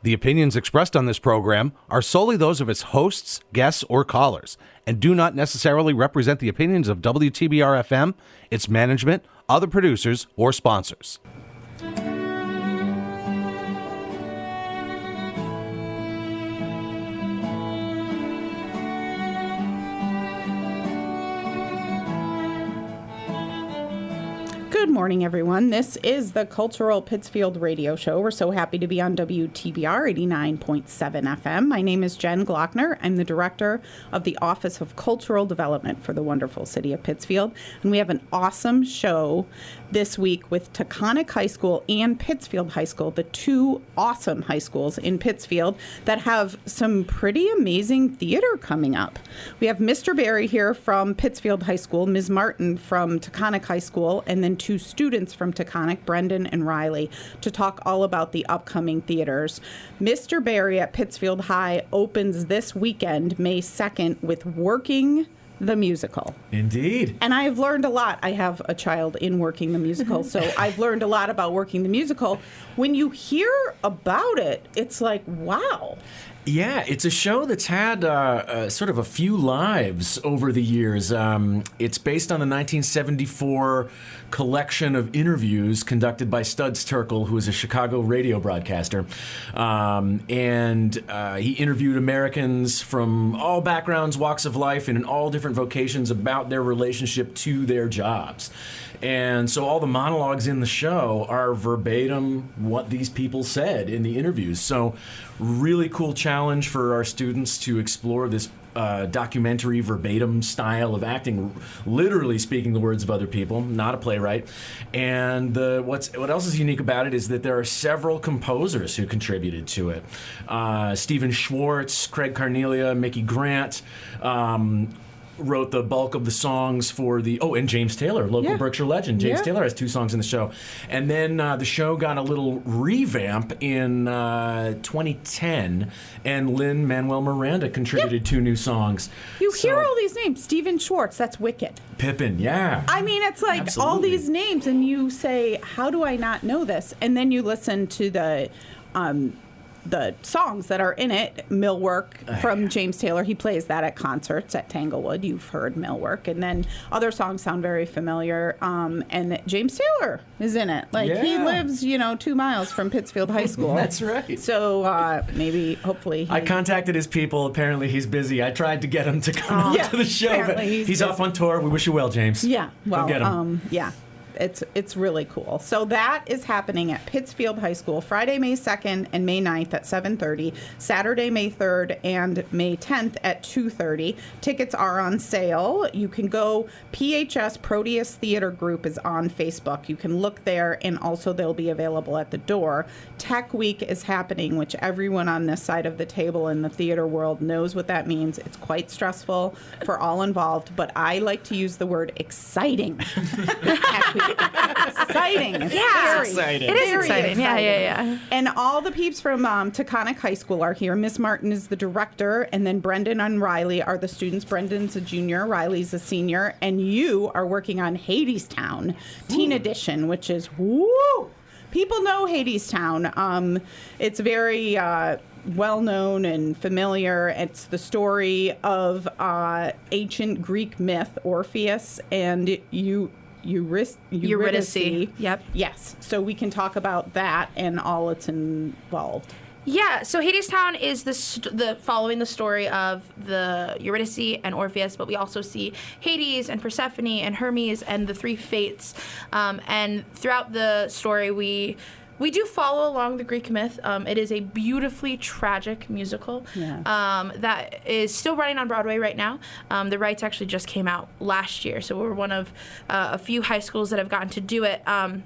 The opinions expressed on this program are solely those of its hosts, guests, or callers, and do not necessarily represent the opinions of WTBR-FM, its management, other producers, or sponsors. Good morning, everyone. This is the Cultural Pittsfield radio show. We're so happy to be on WTBR 89.7 FM. My name is Jen Glockner. I'm the director of the Office of Cultural Development for the wonderful city of Pittsfield. And we have an awesome show this week with Taconic High School and Pittsfield High School, the two awesome high schools in Pittsfield that have some pretty amazing theater coming up. We have Mr. Barry here from Pittsfield High School, Ms. Martin from Taconic High School, and then two students from Taconic, Brendan and Riley, to talk all about the upcoming theaters. Mr. Barry at Pittsfield High opens this weekend, May 2nd, with Working the Musical. Indeed. And I've learned a lot. I have a child in Working the Musical, so I've learned a lot about Working the Musical. When you hear about it, it's like, wow. Yeah, it's a show that's had sort of a few lives over the years. It's based on the 1974 collection of interviews conducted by Studs Terkel, who is a Chicago radio broadcaster. And he interviewed Americans from all backgrounds, walks of life, and in all different vocations about their relationship to their jobs. And so all the monologues in the show are verbatim what these people said in the interviews. So really cool challenge for our students to explore this documentary verbatim style of acting, literally speaking the words of other people, not a playwright. And what else is unique about it is that there are several composers who contributed to it. Stephen Schwartz, Craig Carnelia, Mickey Grant, wrote the bulk of the songs for and James Taylor, local Berkshire legend. James Taylor has two songs in the show. And then the show got a little revamp in 2010, and Lin-Manuel Miranda contributed two new songs. You hear all these names. Stephen Schwartz, that's Wicked. Pippin, yeah. I mean, it's like all these names, and you say, how do I not know this? And then you listen to the songs that are in it. Millwork from James Taylor. He plays that at concerts at Tanglewood. You've heard Millwork. And then other songs sound very familiar. And James Taylor is in it. He lives, 2 miles from Pittsfield High School. That's right. So hopefully. I contacted his people. Apparently he's busy. I tried to get him to come out to the show, but he's off on tour. We wish you well, James. Yeah. Well, get him. It's really cool. So that is happening at Pittsfield High School Friday, May 2nd and May 9th at 7:30, Saturday, May 3rd and May 10th at 2:30. Tickets are on sale. You can go, PHS Proteus Theater Group is on Facebook. You can look there, and also they'll be available at the door. Tech Week is happening, which everyone on this side of the table in the theater world knows what that means. It's quite stressful for all involved, but I like to use the word exciting. Tech Week. Exciting. Yeah. Exciting. It is exciting. Yeah. And all the peeps from Taconic High School are here. Miss Martin is the director, and then Brendan and Riley are the students. Brendan's a junior, Riley's a senior, and you are working on Hadestown Teen Edition, which is people know Hadestown. It's very well-known and familiar. It's the story of ancient Greek myth, Orpheus, and Eurydice. Yep. Yes. So we can talk about that and all it's involved. Yeah, so Hadestown is the following the story of the Eurydice and Orpheus, but we also see Hades and Persephone and Hermes and the three fates. And throughout the story, we do follow along the Greek myth. It is a beautifully tragic musical that is still running on Broadway right now. The rights actually just came out last year, so we're one of a few high schools that have gotten to do it. And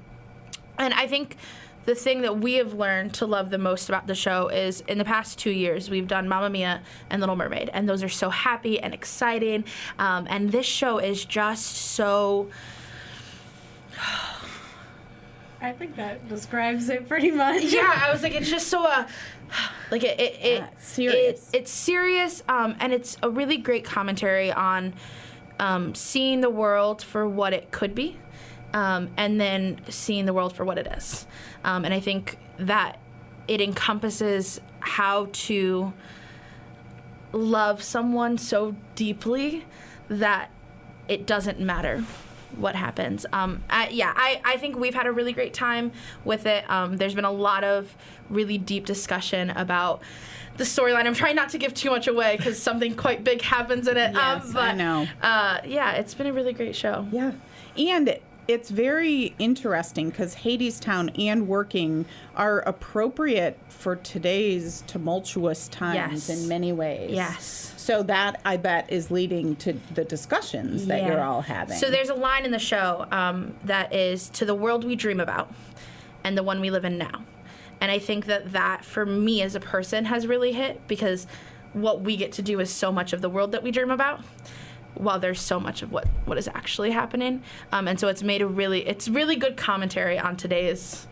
I think the thing that we have learned to love the most about the show is in the past 2 years, we've done Mamma Mia and Little Mermaid, and those are so happy and exciting. And this show is just so... I think that describes it pretty much. Yeah, I was like, it's just so, serious. It's serious, and it's a really great commentary on seeing the world for what it could be, and then seeing the world for what it is. And I think that it encompasses how to love someone so deeply that it doesn't matter what happens. I think we've had a really great time with it. There's been a lot of really deep discussion about the storyline. I'm trying not to give too much away because something quite big happens in it. Yes, but, I know. It's been a really great show. Yeah. And it's very interesting because Hadestown and Working are appropriate for today's tumultuous times in many ways. Yes. So that, I bet, is leading to the discussions that you're all having. So there's a line in the show that is, to the world we dream about and the one we live in now. And I think that for me as a person has really hit, because what we get to do is so much of the world that we dream about, while there's so much of what is actually happening. And so it's made it's really good commentary on today's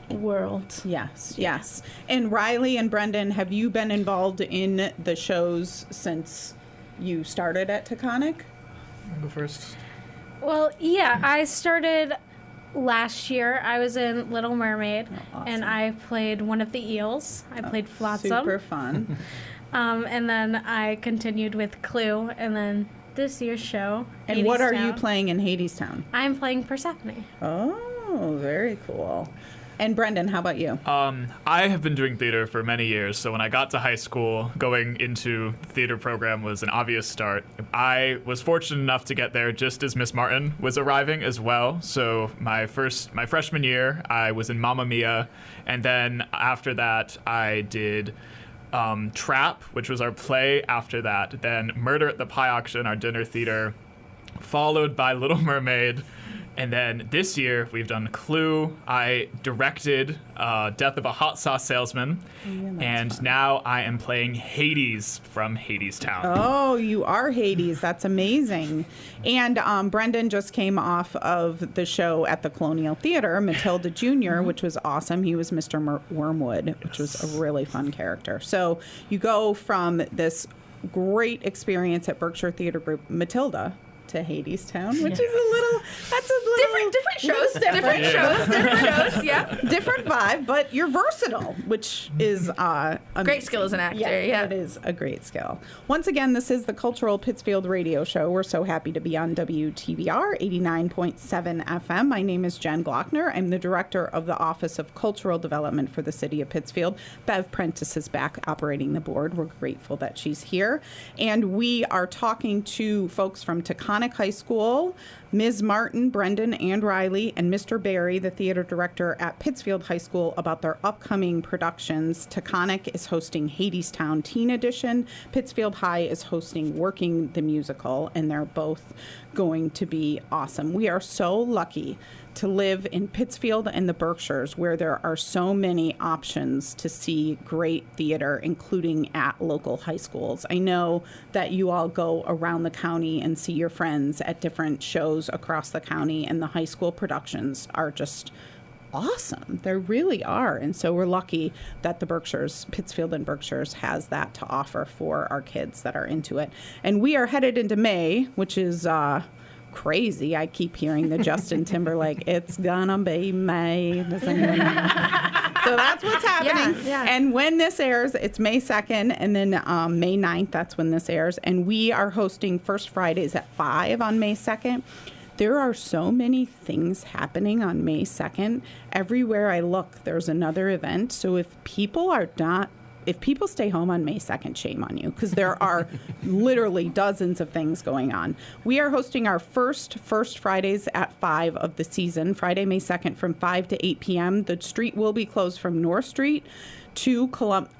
world. Yes. And Riley and Brendan, have you been involved in the shows since you started at Taconic? I'll go first. Well, yeah, I started last year. I was in Little Mermaid, and I played one of the eels. I played Flotsam. Super fun. And then I continued with Clue, and then this year's show. And what are you Hadestown. playing in Hadestown? I'm playing Persephone. Oh, very cool. And Brendan, how about you? I have been doing theater for many years, so when I got to high school, going into the theater program was an obvious start. I was fortunate enough to get there just as Miss Martin was arriving as well. So my freshman year, I was in Mamma Mia, and then after that, I did Trap, which was our play after that, then Murder at the Pie Auction, our dinner theater, followed by Little Mermaid. And then this year, we've done Clue. I directed Death of a Hot Sauce Salesman. And fun. Now I am playing Hades from Hadestown. Oh, you are Hades. That's amazing. And Brendan just came off of the show at the Colonial Theater, Matilda Jr., which was awesome. He was Mr. Wormwood, which was a really fun character. So you go from this great experience at Berkshire Theater Group, Matilda, to Hadestown, which is different shows, yeah. Different vibe, but you're versatile, which is great skill as an actor. Yeah, it is a great skill. Once again, this is the Cultural Pittsfield Radio Show. We're so happy to be on WTBR 89.7 FM. My name is Jen Glockner. I'm the director of the Office of Cultural Development for the City of Pittsfield. Bev Prentice is back operating the board. We're grateful that she's here, and we are talking to folks from Taconic High School, Ms. Martin, Brendan, and Riley, and Mr. Barry, the theater director at Pittsfield High School, about their upcoming productions. Taconic is hosting Hadestown Teen Edition. Pittsfield High is hosting Working the Musical, and they're both going to be awesome. We are so lucky to live in Pittsfield and the Berkshires, where there are so many options to see great theater, including at local high schools. I know that you all go around the county and see your friends at different shows across the county, and the high school productions are just awesome. They really are. And so we're lucky that the Berkshires, Pittsfield and Berkshires, has that to offer for our kids that are into it. And we are headed into May, which is crazy. I keep hearing the Justin Timberlake, it's gonna be May. Does anyone know? So that's what's happening. Yeah. And when this airs, it's May 2nd, and then May 9th, that's when this airs. And we are hosting First Fridays at 5 on May 2nd. There are so many things happening on May 2nd. Everywhere I look, there's another event. So if people stay home on May 2nd, shame on you, because there are literally dozens of things going on. We are hosting our first Fridays at 5 of the season, Friday, May 2nd from 5 to 8 p.m. The street will be closed from North Street to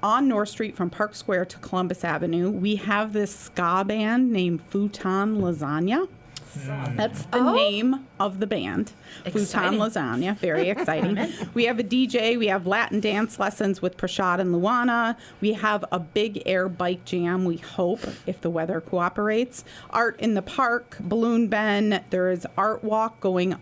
on North Street from Park Square to Columbus Avenue. We have this ska band named Futon Lasagna. That's the name of the band. Exciting. Futon Lasagna. Very exciting. We have a DJ. We have Latin dance lessons with Prashad and Luana. We have a big air bike jam, we hope, if the weather cooperates. Art in the park, Balloon Ben. There is Arts Walk going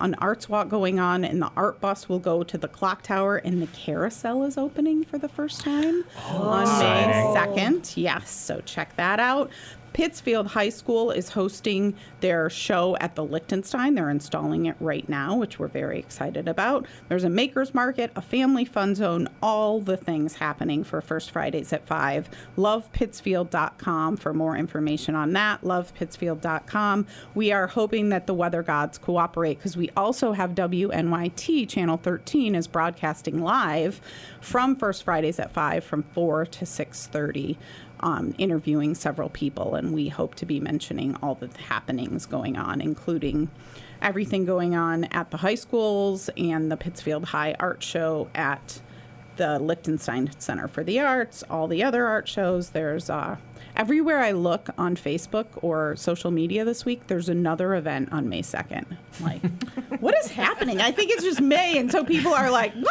on, and the art bus will go to the clock tower, and the carousel is opening for the first time on May 2nd. Yes, so check that out. Pittsfield High School is hosting their show at the Liechtenstein. They're installing it right now, which we're very excited about. There's a maker's market, a family fun zone, all the things happening for First Fridays at 5. LovePittsfield.com for more information on that. LovePittsfield.com. We are hoping that the weather gods cooperate because we also have WNYT Channel 13 is broadcasting live from First Fridays at 5 from 4 to 6:30. Interviewing several people, and we hope to be mentioning all the happenings going on, including everything going on at the high schools and the Pittsfield High Art Show at the Liechtenstein Center for the Arts, all the other art shows. There's everywhere I look on Facebook or social media this week, there's another event on May 2nd. Like, what is happening? I think it's just May, and so people are like, woo!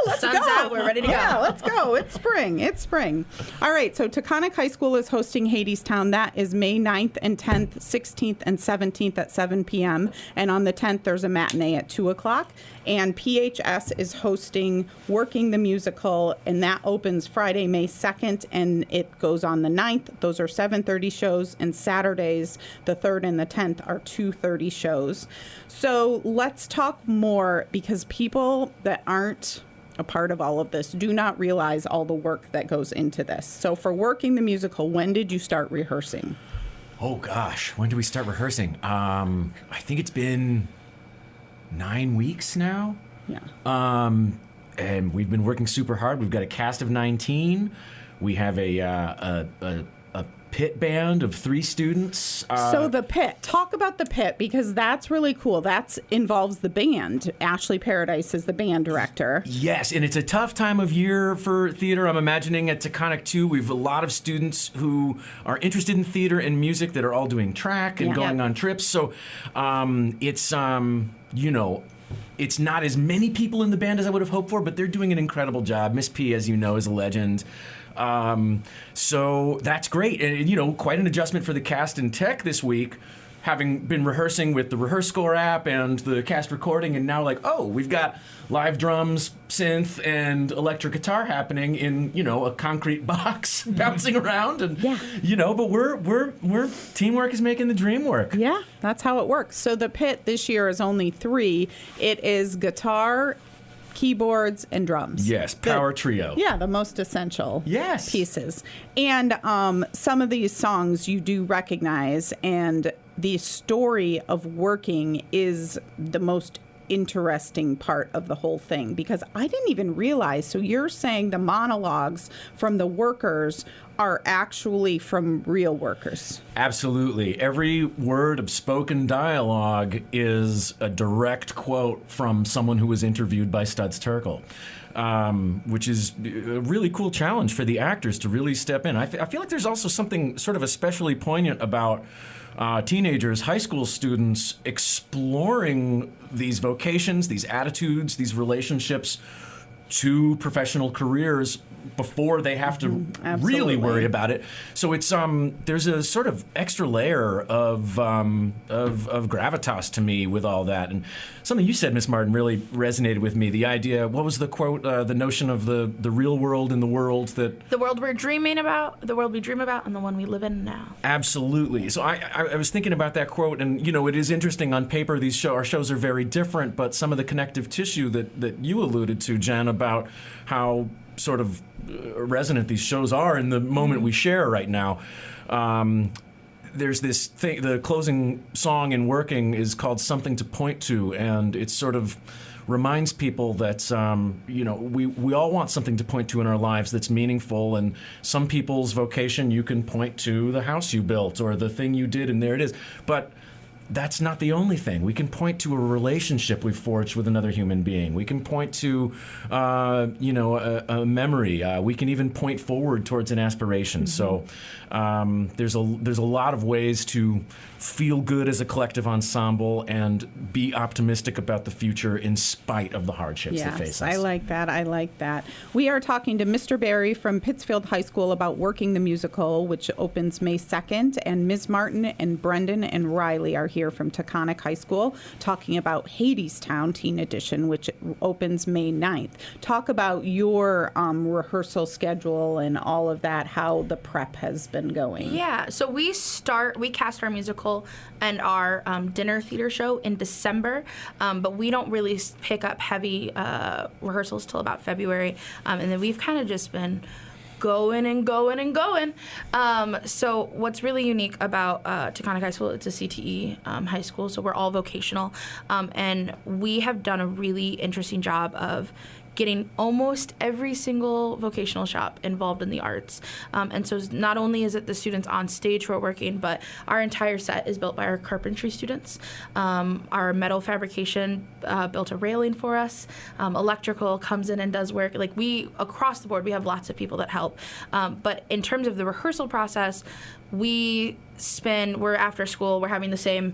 Let's Sun's go. out, we're ready to go. Yeah, let's go. It's spring. It's spring. All right, so Taconic High School is hosting Hadestown. That is May 9th and 10th, 16th and 17th at 7 p.m. And on the 10th, there's a matinee at 2 o'clock. And PHS is hosting Working the Musical, and that opens Friday, May 2nd, and it goes on the 9th. Those are 7:30 shows, and Saturdays, the 3rd and the 10th, are 2:30 shows. So let's talk more, because people that aren't a part of all of this do not realize all the work that goes into this. So for Working the Musical, when did you start rehearsing? Oh gosh, when did we start rehearsing? I think it's been 9 weeks now. Yeah. And we've been working super hard. We've got a cast of 19. We have a pit band of 3 students. So the pit, talk about the pit, because that's really cool. That involves the band. Ashley Paradise is the band director. Yes, and it's a tough time of year for theater. I'm imagining at Taconic too, we have a lot of students who are interested in theater and music that are all doing track and going on trips. So it's, it's not as many people in the band as I would have hoped for, but they're doing an incredible job. Miss P, as you know, is a legend. So that's great. And, quite an adjustment for the cast and tech this week, having been rehearsing with the RehearseScore app and the cast recording, and now we've got live drums, synth, and electric guitar happening in, a concrete box bouncing around. And, but we're teamwork is making the dream work. Yeah, that's how it works. So the pit this year is only 3. It is guitar, keyboards, and drums. Yes, power trio. Yeah, the most essential Yes. pieces. And some of these songs you do recognize, and the story of working is the most interesting part of the whole thing, because I didn't even realize. So you're saying the monologues from the workers are actually from real workers? Absolutely. Every word of spoken dialogue is a direct quote from someone who was interviewed by Studs Terkel, which is a really cool challenge for the actors to really step in. I feel like there's also something sort of especially poignant about teenagers, high school students exploring these vocations, these attitudes, these relationships to professional careers before they have to really worry about it. So it's there's a sort of extra layer of gravitas to me with all that. And something you said, Miss Martin, really resonated with me. The idea, what was the quote? The notion of the real world and the world that the world we're dreaming about, the world we dream about, and the one we live in now. Absolutely. So I was thinking about that quote, and it is interesting on paper. Our shows are very different, but some of the connective tissue that you alluded to, Jen, about how sort of resonant these shows are in the moment we share right now. There's this thing, the closing song in Working is called Something to Point to, and it sort of reminds people that, we all want something to point to in our lives that's meaningful, and some people's vocation, you can point to the house you built or the thing you did, and there it is. But that's not the only thing. We can point to a relationship we've forged with another human being. We can point to, a memory. We can even point forward towards an aspiration. So there's a lot of ways to feel good as a collective ensemble and be optimistic about the future in spite of the hardships that face us. I like that. We are talking to Mr. Barry from Pittsfield High School about Working the Musical, which opens May 2nd, and Ms. Martin and Brendan and Riley are here here from Taconic High School, talking about Hadestown Teen Edition, which opens May 9th. Talk about your rehearsal schedule and all of that, how the prep has been going. Yeah, so we cast our musical and our dinner theater show in December, but we don't really pick up heavy rehearsals till about February, and then we've kind of just been going and going and going. So what's really unique about Taconic High School, it's a CTE high school, so we're all vocational, and we have done a really interesting job of getting almost every single vocational shop involved in the arts. And so not only is it the students on stage who are working, but our entire set is built by our carpentry students. Our metal fabrication built a railing for us. Electrical comes in and does work. Like across the board, we have lots of people that help. But in terms of the rehearsal process, we're after school, we're having the same,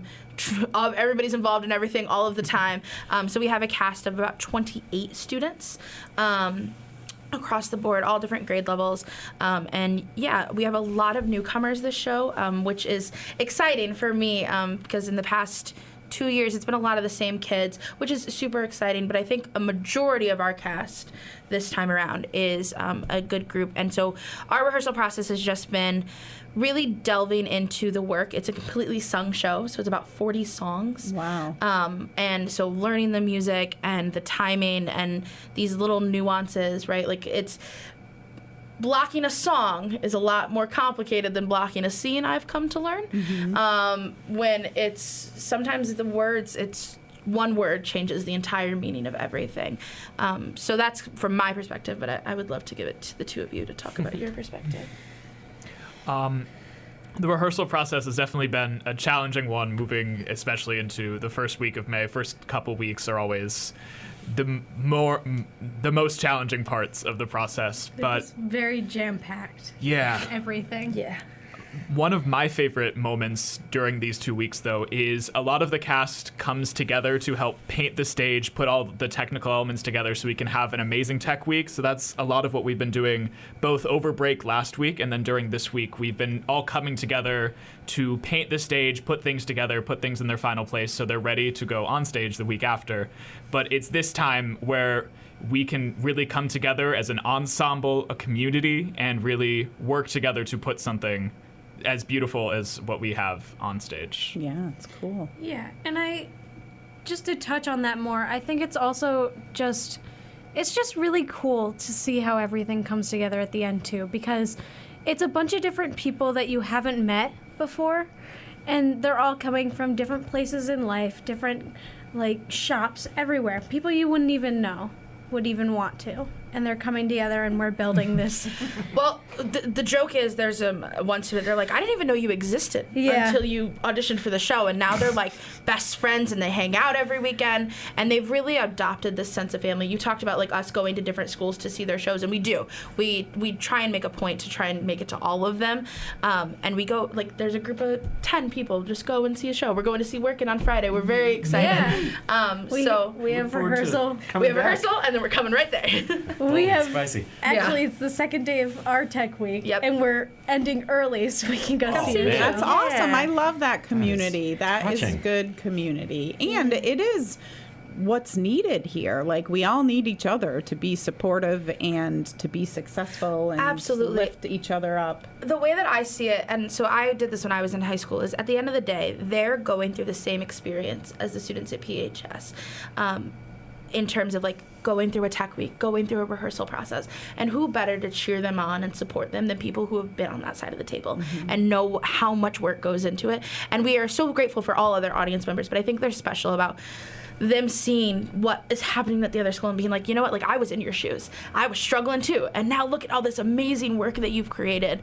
everybody's involved in everything all of the time. So we have a cast of about 28 students across the board, all different grade levels. And yeah, we have a lot of newcomers this show, which is exciting for me because in the past 2 years, it's been a lot of the same kids, which is super exciting. But I think a majority of our cast this time around is a good group. And so our rehearsal process has just been really delving into the work. It's a completely sung show, so it's about 40 songs. Wow. And so learning the music and the timing and these little nuances, right? Like blocking a song is a lot more complicated than blocking a scene, I've come to learn. Mm-hmm. When sometimes the words, one word changes the entire meaning of everything. So that's from my perspective, but I would love to give it to the two of you to talk about your perspective. The rehearsal process has definitely been a challenging one, moving especially into the first week of May. First couple weeks are always the most challenging parts of the process. But very jam-packed. Yeah. Everything. Yeah. One of my favorite moments during these 2 weeks, though, is a lot of the cast comes together to help paint the stage, put all the technical elements together so we can have an amazing tech week. So that's a lot of what we've been doing both over break last week and then during this week. We've been all coming together to paint the stage, put things together, put things in their final place so they're ready to go on stage the week after. But it's this time where we can really come together as an ensemble, a community, and really work together to put something as beautiful as what we have on stage. Yeah, it's cool. Yeah, and just to touch on that more, I think it's also it's just really cool to see how everything comes together at the end too, because it's a bunch of different people that you haven't met before, and they're all coming from different places in life, different shops everywhere, people you wouldn't even know would even want to, and they're coming together and we're building this. Well, the joke is there's one student, they're like, I didn't even know you existed until you auditioned for the show, and now they're like best friends and they hang out every weekend, and they've really adopted this sense of family. You talked about us going to different schools to see their shows, and we do. We try and make a point to try and make it to all of them, and we go, there's a group of 10 people, just go and see a show. We're going to see Workin' on Friday. We're very excited. Yeah. We have rehearsal. We have rehearsal, and then we're coming right there. We have spicy. Actually, it's the second day of our tech week, Yep. and we're ending early so we can go see it. That's awesome. I love that community. Nice. That is Touching. good community. And it is what's needed here. We all need each other to be supportive and to be successful and Absolutely. lift each other up. The way that I see it, and so I did this when I was in high school, is at the end of the day, they're going through the same experience as the students at PHS. In terms of going through a tech week, going through a rehearsal process, and who better to cheer them on and support them than people who have been on that side of the table and know how much work goes into it. And we are so grateful for all other audience members, but I think they're special about them seeing what is happening at the other school and being like, you know what, I was in your shoes. I was struggling too. And now look at all this amazing work that you've created.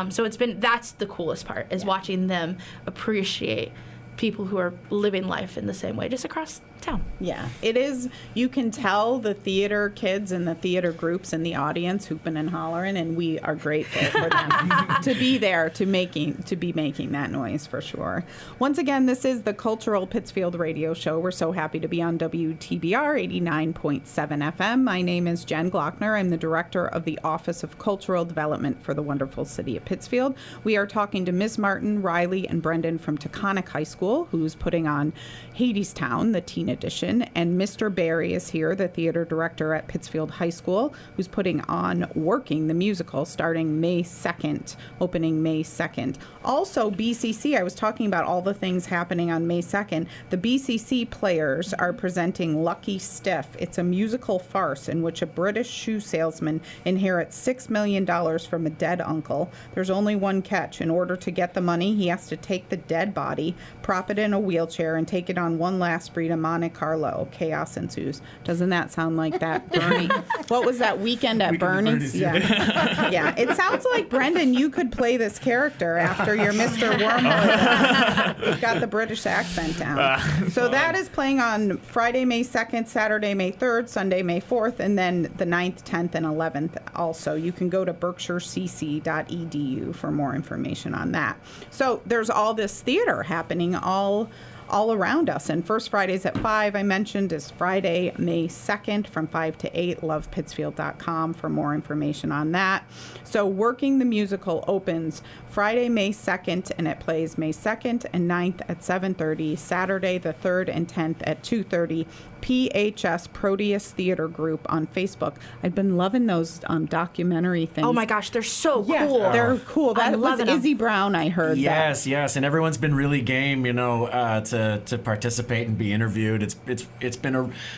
So that's the coolest part, is watching them appreciate people who are living life in the same way, just across town. Yeah, it is. You can tell the theater kids and the theater groups in the audience hooping and hollering, and we are grateful for them to be there to be making that noise for sure. Once again, this is the Cultural Pittsfield Radio Show. We're so happy to be on WTBR 89.7 FM. My name is Jen Glockner. I'm the director of the Office of Cultural Development for the wonderful city of Pittsfield. We are talking to Ms. Martin, Riley, and Brendan from Taconic High School, who's putting on Hadestown, the teen edition, and Mr. Barry is here, the theater director at Pittsfield High School, who's putting on Working, the musical, starting May 2nd, opening May 2nd. Also, BCC, I was talking about all the things happening on May 2nd. The BCC players are presenting Lucky Stiff. It's a musical farce in which a British shoe salesman inherits $6 million from a dead uncle. There's only one catch. In order to get the money, he has to take the dead body, prop it in a wheelchair, and take it on one last spree to Monte Carlo. Chaos ensues. Doesn't that sound like that, Bernie? What was that, Weekend at Bernie's? Yeah. Yeah. It sounds like, Brendan, you could play this character after your Mr. Wormwood. You've got the British accent down. So that is playing on Friday, May 2nd, Saturday, May 3rd, Sunday, May 4th, and then the 9th, 10th, and 11th also. You can go to berkshirecc.edu for more information on that. So there's all this theater happening all around us. And First Fridays at 5, I mentioned, is Friday, May 2nd from 5 to 8. Lovepittsfield.com for more information on that. So Working the Musical opens Friday, May 2nd, and it plays May 2nd and 9th at 7:30, Saturday the 3rd and 10th at 2:30. PHS Proteus Theater Group on Facebook. I've been loving those documentary things. Oh my gosh, they're so yeah, cool. They're cool. That I'm was loving Izzy Brown, I heard. Yes, and everyone's been really game, to participate and be interviewed. It's been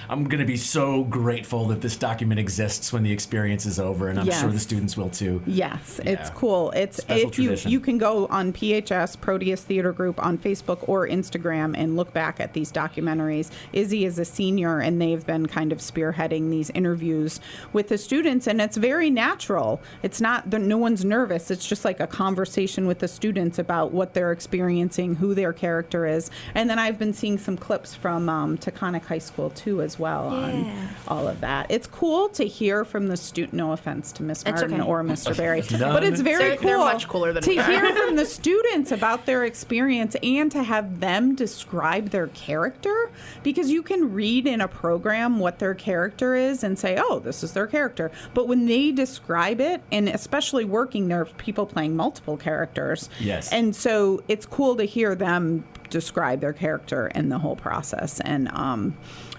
I'm going to be so grateful that this document exists when the experience is over, and I'm sure the students will too. Yes, it's cool. It's Special if tradition. you can go on PHS Proteus Theater Group on Facebook or Instagram and look back at these documentaries. Izzy is a senior, and they've been kind of spearheading these interviews with the students, and it's very natural. It's not no one's nervous. It's just like a conversation with the students about what they're experiencing, who their character is, and then I've been seeing some clips from Taconic High School too as well on all of that. It's cool to hear from the student. No offense to Miss Martin or Mr. Barry, but it's very cool. They're much cooler than to hear from the students about their experience and to have them describe their character, because you can read in a program what their character is and say, oh, this is their character. But when they describe it, and especially Working, there are people playing multiple characters. Yes. And so it's cool to hear them describe their character and the whole process. And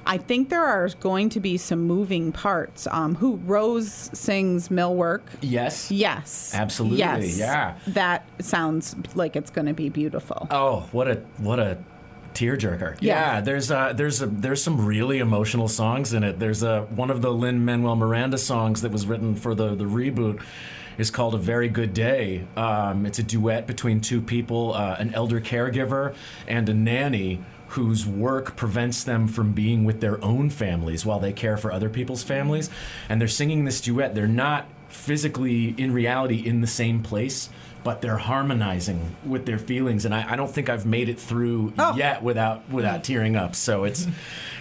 I think there are going to be some moving parts. Who Rose sings Millwork. Yes. Yes. Absolutely. Yes. Yeah. That sounds like it's going to be beautiful. Oh, what a tearjerker. Yeah. There's some really emotional songs in it. There's one of the Lin-Manuel Miranda songs that was written for the reboot is called A Very Good Day. It's a duet between two people, an elder caregiver and a nanny whose work prevents them from being with their own families while they care for other people's families. And they're singing this duet. They're not physically, in reality, in the same place, but they're harmonizing with their feelings, and I don't think I've made it through yet without tearing up. So it's,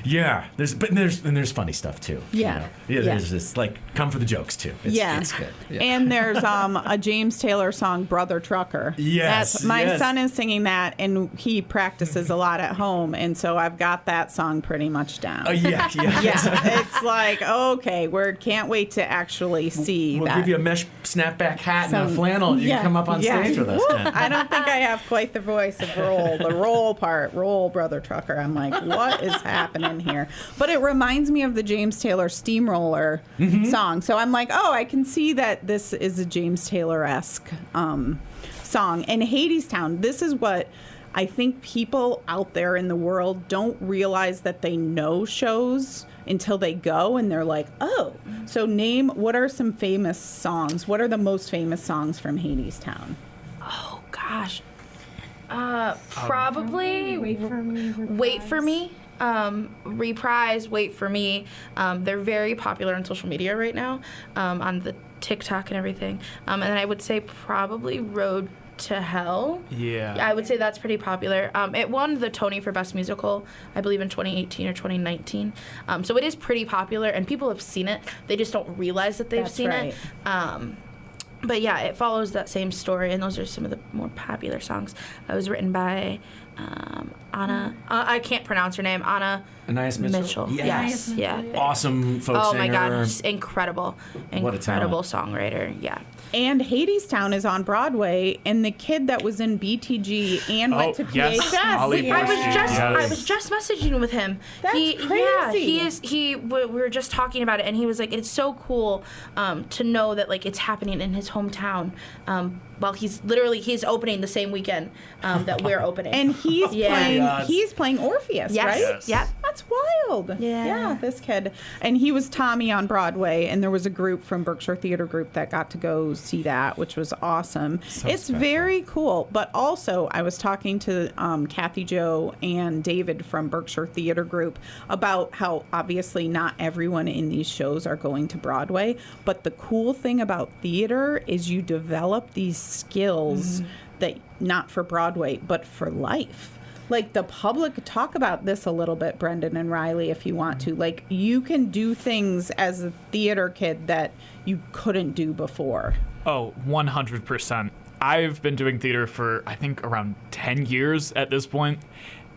there's funny stuff too. Yeah. There's this come for the jokes too. It's good. Yeah. And there's a James Taylor song, Brother Trucker. Yes. My son is singing that, and he practices a lot at home, and so I've got that song pretty much down. Yeah. It's like, okay, we can't wait to actually see we'll that. give you a mesh snapback hat and a flannel, and you can come up on stage with us. I don't think I have quite the voice of the roll part, roll, Brother Trucker. I'm like, what is happening here? But it reminds me of the James Taylor Steamroller song. So I'm like, oh, I can see that this is a James Taylor-esque song. And Hadestown, this is what I think people out there in the world don't realize, that they know shows until they go, and they're like, oh. So what are some famous songs? What are the most famous songs from Hadestown? Oh, gosh. Probably Wait For Me. Reprise, Wait For Me. They're very popular on social media right now, on the TikTok and everything. And then I would say probably Road to Hell. Yeah. I would say that's pretty popular. It won the Tony for Best Musical, I believe in 2018 or 2019. So it is pretty popular, and people have seen it. They just don't realize that they've seen it. But yeah, it follows that same story, and those are some of the more popular songs. It was written by Anna. I can't pronounce her name. Anna Anais Mitchell. Yes. Yeah. Awesome folk Oh singer. my God, she's incredible. What a Incredible songwriter. Yeah. And Hadestown is on Broadway, and the kid that was in BTG and went to yes, PHS. Ollie I Borstein, was just messaging with him. That's crazy. We were just talking about it, and he was like, it's so cool to know that like it's happening in his hometown. While he's opening the same weekend that we're opening. And he's Yeah. playing Orpheus, yes. right? Yes. Yep. That's wild. Yeah. This kid. And he was Tommy on Broadway, and there was a group from Berkshire Theater Group that got to go see that, which was awesome. It's special. very cool. But also, I was talking to Kathy Jo and David from Berkshire Theater Group about how obviously not everyone in these shows are going to Broadway, but the cool thing about theater is you develop these skills that not for Broadway, but for life. Like the public, talk about this a little bit, Brendan and Riley, if you want to. Like you can do things as a theater kid that you couldn't do before. Oh, 100%. I've been doing theater for, I think, around 10 years at this point.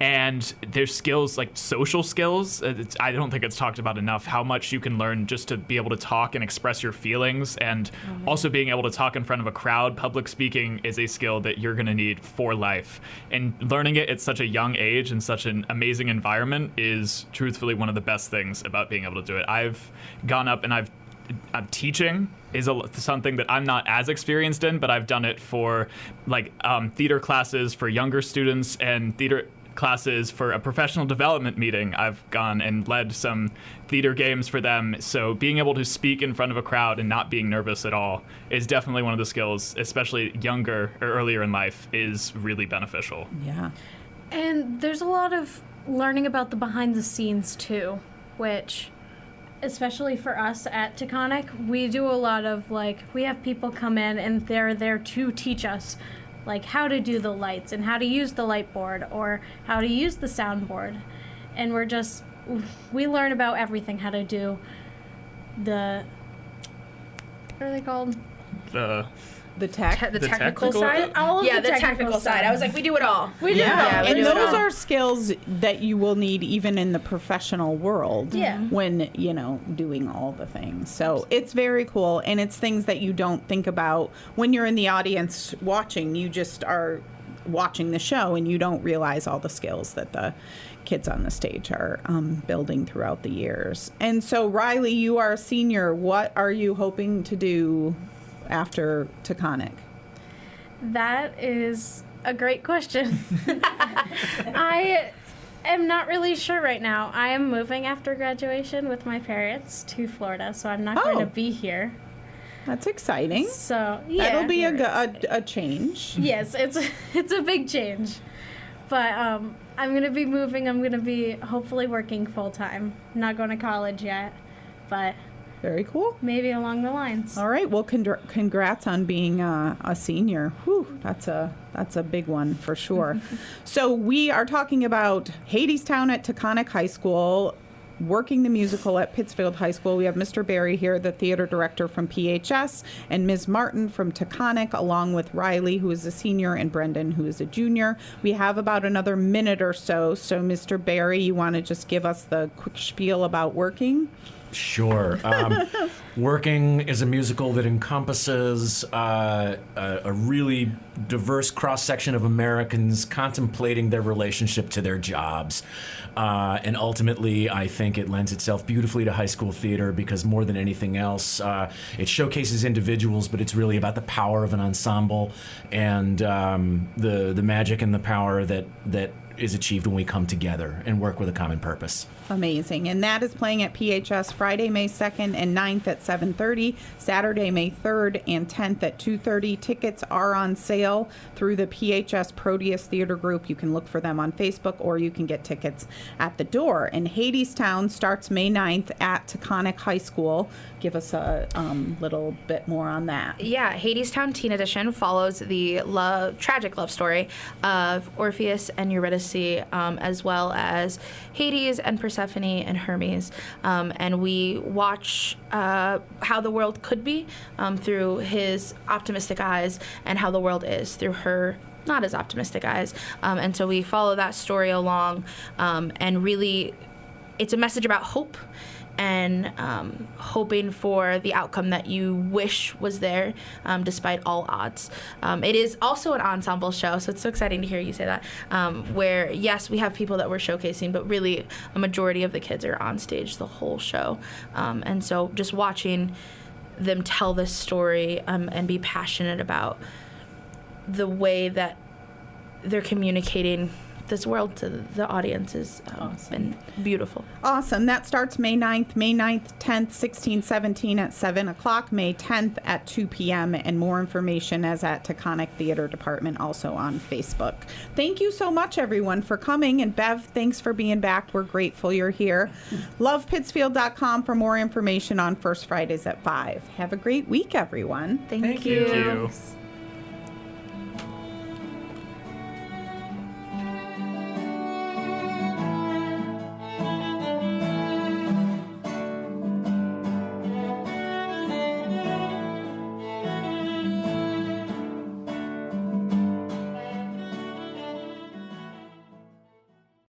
And there's skills, like social skills. I don't think it's talked about enough, how much you can learn just to be able to talk and express your feelings. And also being able to talk in front of a crowd. Public speaking is a skill that you're going to need for life. And learning it at such a young age in such an amazing environment is truthfully one of the best things about being able to do it. I've gone up and I'm teaching is something that I'm not as experienced in, but I've done it for like theater classes for younger students and theater classes for a professional development meeting. I've gone and led some theater games for them. So being able to speak in front of a crowd and not being nervous at all is definitely one of the skills, especially younger or earlier in life, is really beneficial. Yeah. And there's a lot of learning about the behind the scenes too, which, especially for us at Taconic, we do a lot of we have people come in and they're there to teach us how to do the lights and how to use the light board or how to use the soundboard. And we learn about everything, how to do what are they called? The technical side? All of the the technical side. I was like, we do it all. We do it all. Yeah, we and do it those all. are skills that you will need even in the professional world when, doing all the things. So it's very cool, and it's things that you don't think about when you're in the audience watching. You just are watching the show, and you don't realize all the skills that the kids on the stage are building throughout the years. And so, Riley, you are a senior. What are you hoping to do after Taconic? That is a great question. I am not really sure right now. I am moving after graduation with my parents to Florida, so I'm not going to be here. That's exciting. So yeah, That'll be a change. Yes, it's a big change. But I'm going to be moving. I'm going to be hopefully working full time. Not going to college yet, but Very cool. maybe along the lines. All right. Well, congrats on being a senior. Whew, that's a big one for sure. So we are talking about Hadestown at Taconic High School, working the musical at Pittsfield High School. We have Mr. Barry here, the theater director from PHS, and Ms. Martin from Taconic, along with Riley, who is a senior, and Brendan, who is a junior. We have about another minute or so. So, Mr. Barry, you want to just give us the quick spiel about working? Sure. Working is a musical that encompasses a really diverse cross-section of Americans contemplating their relationship to their jobs. And ultimately, I think it lends itself beautifully to high school theater because more than anything else, it showcases individuals, but it's really about the power of an ensemble and the magic and the power that is achieved when we come together and work with a common purpose. Amazing. And that is playing at PHS Friday, May 2nd and 9th at 7:30, Saturday, May 3rd and 10th at 2:30. Tickets are on sale through the PHS Proteus Theater Group. You can look for them on Facebook, or you can get tickets at the door. And Hadestown starts May 9th at Taconic High School. Give us a little bit more on that. Yeah, Hadestown Teen Edition follows the tragic love story of Orpheus and Eurydice, as well as Hades and Persephone and Hermes. And we watch how the world could be through his optimistic eyes, and how the world is through her not as optimistic eyes. And so we follow that story along, and really it's a message about hope and hoping for the outcome that you wish was there, despite all odds. It is also an ensemble show, so it's so exciting to hear you say that, where, yes, we have people that we're showcasing, but really a majority of the kids are on stage the whole show. And so just watching them tell this story and be passionate about the way that they're communicating this world to the audience has been beautiful. Awesome. That starts May 9th, 10th, 16, 17 at 7 o'clock, May 10th at 2 p.m. And more information is at Taconic Theater Department, also on Facebook. Thank you so much, everyone, for coming. And Bev, thanks for being back. We're grateful you're here. LovePittsfield.com for more information on First Fridays at 5. Have a great week, everyone. Thank you. Thank you.